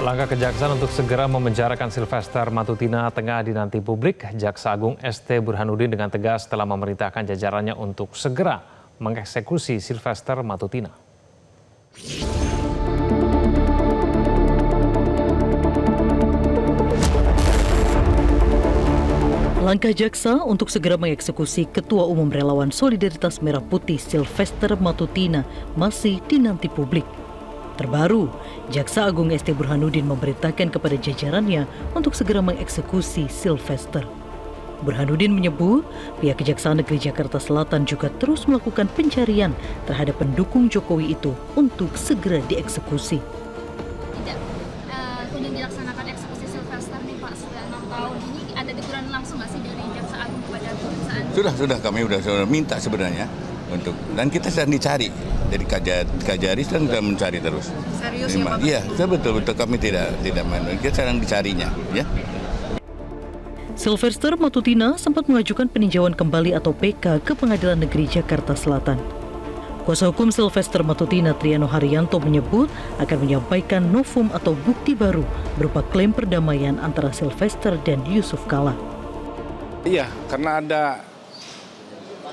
Langkah kejaksaan untuk segera memenjarakan Sylvester Matutina tengah dinanti publik. Jaksa Agung ST Burhanuddin dengan tegas telah memerintahkan jajarannya untuk segera mengeksekusi Sylvester Matutina. Langkah jaksa untuk segera mengeksekusi Ketua Umum Relawan Solidaritas Merah Putih Sylvester Matutina masih dinanti publik. Terbaru, Jaksa Agung ST Burhanuddin memerintahkan kepada jajarannya untuk segera mengeksekusi Sylvester. Burhanuddin menyebut pihak Kejaksaan Negeri Jakarta Selatan juga terus melakukan pencarian terhadap pendukung Jokowi itu untuk segera dieksekusi. Tidak kunjung dilaksanakan eksekusi Sylvester nih Pak, sudah 6 tahun ini ada teguran langsung nggak sih dari Jaksa Agung kepada Kejaksaan? Sudah kami sudah minta sebenarnya untuk, dan kita sedang dicari. Jadi Kajari sedang mencari terus. Serius ya Pak? Iya, betul kami tidak main. Kita sedang dicarinya, ya. Sylvester Matutina sempat mengajukan peninjauan kembali atau PK ke Pengadilan Negeri Jakarta Selatan. Kuasa hukum Sylvester Matutina Triano Haryanto menyebut akan menyampaikan novum atau bukti baru berupa klaim perdamaian antara Sylvester dan Yusuf Kala. Iya, karena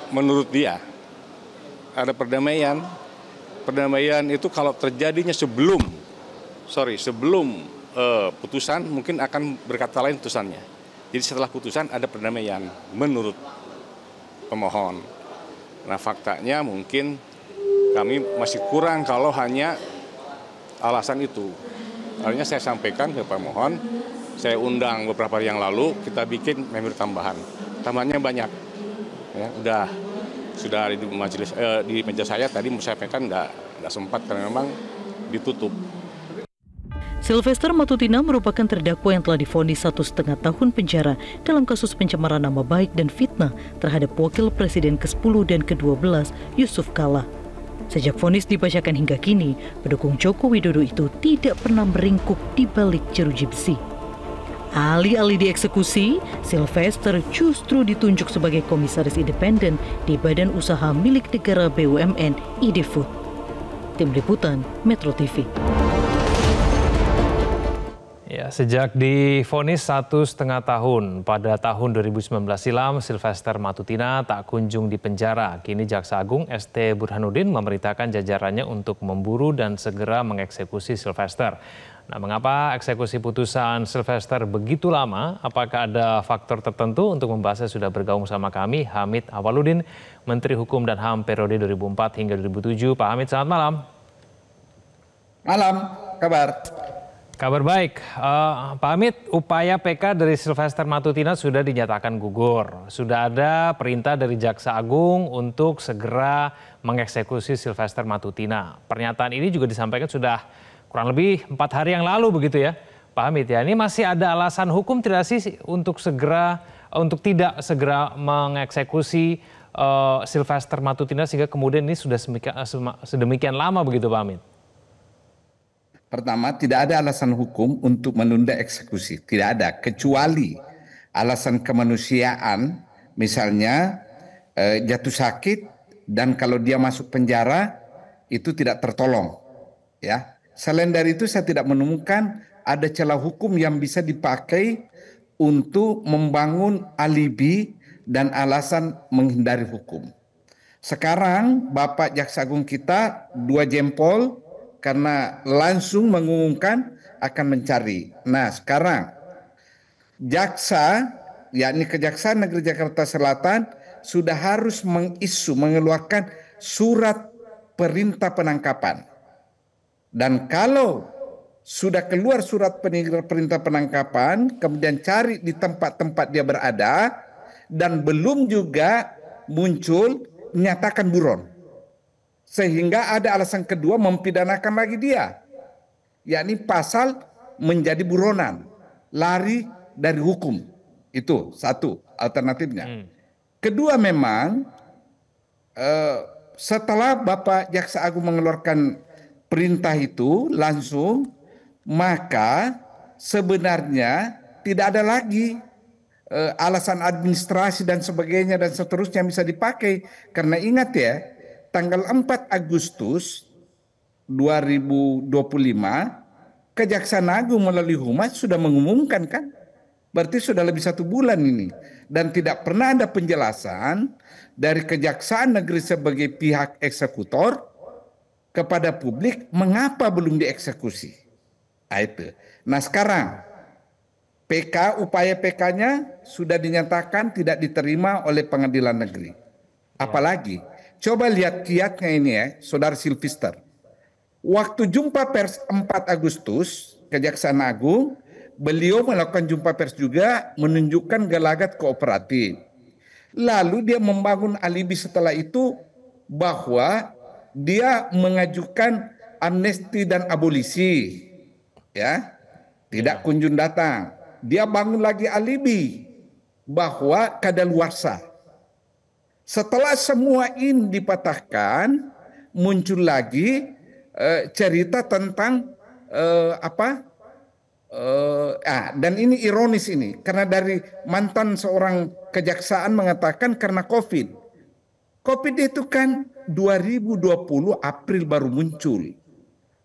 menurut dia ada perdamaian. Perdamaian itu kalau terjadinya sebelum putusan mungkin akan berkata lain putusannya. Jadi setelah putusan ada perdamaian menurut pemohon. Nah faktanya mungkin kami masih kurang kalau hanya alasan itu. Akhirnya saya sampaikan ke pemohon, saya undang beberapa hari yang lalu, kita bikin memori tambahan. Tambahannya banyak, ya, sudah di majelis di meja saya tadi saya sampaikan nggak sempat karena memang ditutup. Sylvester Matutina merupakan terdakwa yang telah divonis 1,5 tahun penjara dalam kasus pencemaran nama baik dan fitnah terhadap Wakil Presiden ke-10 dan ke-12 Yusuf Kala. Sejak vonis dibacakan hingga kini, pendukung Joko Widodo itu tidak pernah meringkuk di balik jeruji besi. Alih-alih dieksekusi, Sylvester justru ditunjuk sebagai komisaris independen di Badan Usaha Milik Negara BUMN Idefood. Tim Liputan Metro TV. Ya, sejak divonis 1,5 tahun pada tahun 2019 silam, Sylvester Matutina tak kunjung dipenjara. Kini Jaksa Agung ST Burhanuddin memerintahkan jajarannya untuk memburu dan segera mengeksekusi Sylvester. Nah, mengapa eksekusi putusan Sylvester begitu lama? Apakah ada faktor tertentu? Untuk membahasnya sudah bergabung sama kami Hamid Awaludin, Menteri Hukum dan HAM periode 2004 hingga 2007. Pak Hamid, selamat malam. Malam, kabar? Kabar baik. Pak Hamid, upaya PK dari Sylvester Matutina sudah dinyatakan gugur. Sudah ada perintah dari Jaksa Agung untuk segera mengeksekusi Sylvester Matutina. Pernyataan ini juga disampaikan sudah kurang lebih 4 hari yang lalu begitu ya, Pak Hamid ya. Ini masih ada alasan hukum tidak sih untuk tidak segera mengeksekusi Sylvester Matutina sehingga kemudian ini sudah sedemikian lama begitu, Pak Hamid? Pertama, tidak ada alasan hukum untuk menunda eksekusi. Tidak ada, kecuali alasan kemanusiaan, misalnya jatuh sakit dan kalau dia masuk penjara itu tidak tertolong, ya. Selain dari itu saya tidak menemukan ada celah hukum yang bisa dipakai untuk membangun alibi dan alasan menghindari hukum. Sekarang Bapak Jaksa Agung kita 2 jempol karena langsung mengumumkan akan mencari. Nah sekarang jaksa, yakni Kejaksaan Negeri Jakarta Selatan sudah harus mengeluarkan surat perintah penangkapan. Dan kalau sudah keluar surat perintah penangkapan, kemudian cari di tempat-tempat dia berada, dan belum juga muncul, nyatakan buron. Sehingga ada alasan kedua mempidanakan lagi dia, yakni pasal menjadi buronan, lari dari hukum. Itu satu alternatifnya. Kedua memang setelah Bapak Jaksa Agung mengeluarkan perintah itu langsung, maka sebenarnya tidak ada lagi alasan administrasi dan sebagainya dan seterusnya yang bisa dipakai. Karena ingat ya, tanggal 4 Agustus 2025 Kejaksaan Agung melalui Humas sudah mengumumkan kan? Berarti sudah lebih 1 bulan ini. Dan tidak pernah ada penjelasan dari Kejaksaan Negeri sebagai pihak eksekutor kepada publik mengapa belum dieksekusi. Nah, itu. Nah sekarang PK, upaya PK-nya sudah dinyatakan tidak diterima oleh pengadilan negeri. Apalagi, coba lihat kiatnya ini ya, Saudara Silvester. Waktu jumpa pers 4 Agustus, Kejaksaan Agung, beliau melakukan jumpa pers juga menunjukkan gelagat kooperatif. Lalu dia membangun alibi setelah itu bahwa dia mengajukan amnesti dan abolisi. Ya, tidak kunjung datang. Dia bangun lagi alibi bahwa kadaluarsa. Setelah semua ini dipatahkan, muncul lagi cerita tentang dan ini ironis ini, karena dari mantan seorang kejaksaan mengatakan karena COVID. COVID itu kan 2020 April baru muncul.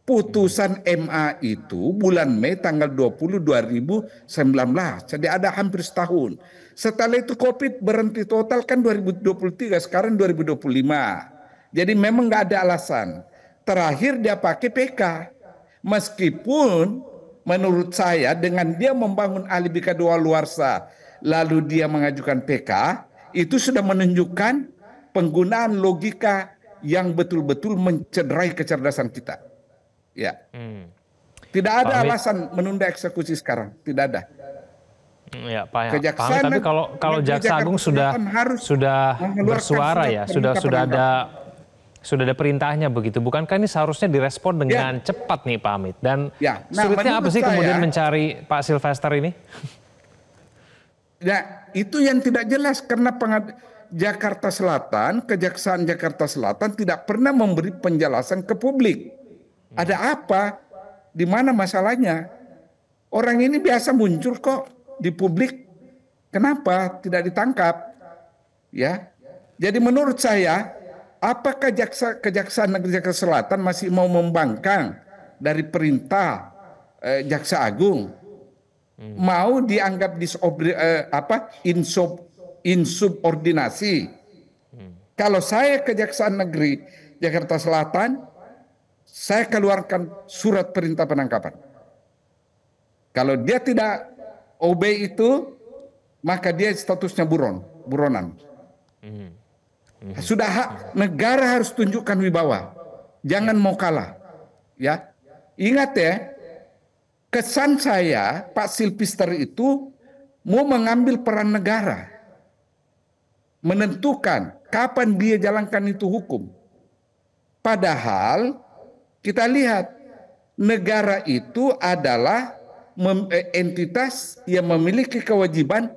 Putusan MA itu bulan Mei tanggal 20 2019. Jadi ada hampir setahun. Setelah itu COVID berhenti total kan 2023, sekarang 2025. Jadi memang nggak ada alasan. Terakhir dia pakai PK. Meskipun menurut saya dengan dia membangun alibi kadaluarsa lalu dia mengajukan PK, itu sudah menunjukkan penggunaan logika yang betul-betul mencederai kecerdasan kita. Ya, tidak ada alasan menunda eksekusi sekarang, tidak ada. Ya, Pak. Tapi kalau Jaksa Agung sudah bersuara ya, sudah ada perintahnya begitu. Bukankah ini seharusnya direspon dengan cepat nih Pak Hamid? Dan sulitnya apa sih kemudian mencari Pak Silvester ini? Ya, itu yang tidak jelas karena Jakarta Selatan, Kejaksaan Jakarta Selatan tidak pernah memberi penjelasan ke publik. Ada apa? Di mana masalahnya? Orang ini biasa muncul kok di publik. Kenapa tidak ditangkap? Ya. Jadi menurut saya, apakah Kejaksaan Negeri Jakarta Selatan masih mau membangkang dari perintah Jaksa Agung? Mau dianggap insubordinasi? Kalau saya Kejaksaan Negeri Jakarta Selatan, saya keluarkan surat perintah penangkapan. Kalau dia tidak obey itu, maka dia statusnya buronan. Sudah negara harus tunjukkan wibawa. Jangan mau kalah. Ya. Ingat ya, kesan saya Pak Silvester itu mau mengambil peran negara. Menentukan kapan dia jalankan itu hukum. Padahal kita lihat negara itu adalah entitas yang memiliki kewajiban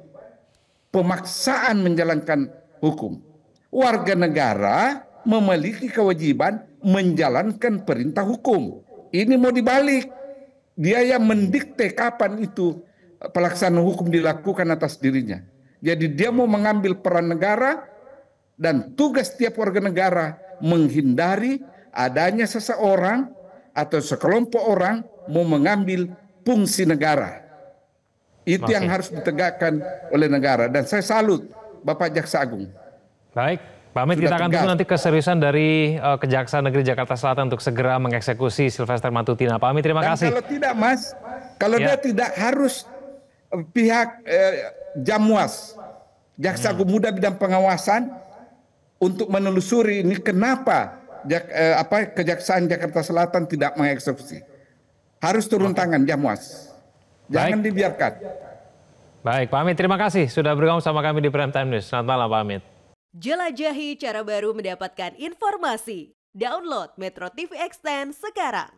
pemaksaan menjalankan hukum. Warga negara memiliki kewajiban menjalankan perintah hukum. Ini mau dibalik. Dia yang mendikte kapan itu pelaksanaan hukum dilakukan atas dirinya. Jadi dia mau mengambil peran negara dan tugas setiap warga negara menghindari adanya seseorang atau sekelompok orang mau mengambil fungsi negara. Itu yang harus ditegakkan oleh negara. Dan saya salut Bapak Jaksa Agung. Baik, Pak Hamid, kita akan tunggu nanti keseriusan dari Kejaksaan Negeri Jakarta Selatan untuk segera mengeksekusi Silvester Matutina. Pak Hamid, terima kasih. Kalau tidak, Mas, kalau dia tidak harus pihak Jamwas, Jaksa Agung Muda Bidang Pengawasan, untuk menelusuri ini kenapa Kejaksaan Jakarta Selatan tidak mengeksekusi. Harus turun tangan Jamwas. Jangan dibiarkan. Baik, Pak Hamid, terima kasih sudah bergabung sama kami di Prime Time News. Selamat malam, Pak Hamid. Jelajahi cara baru mendapatkan informasi. Download Metro TV Extend sekarang.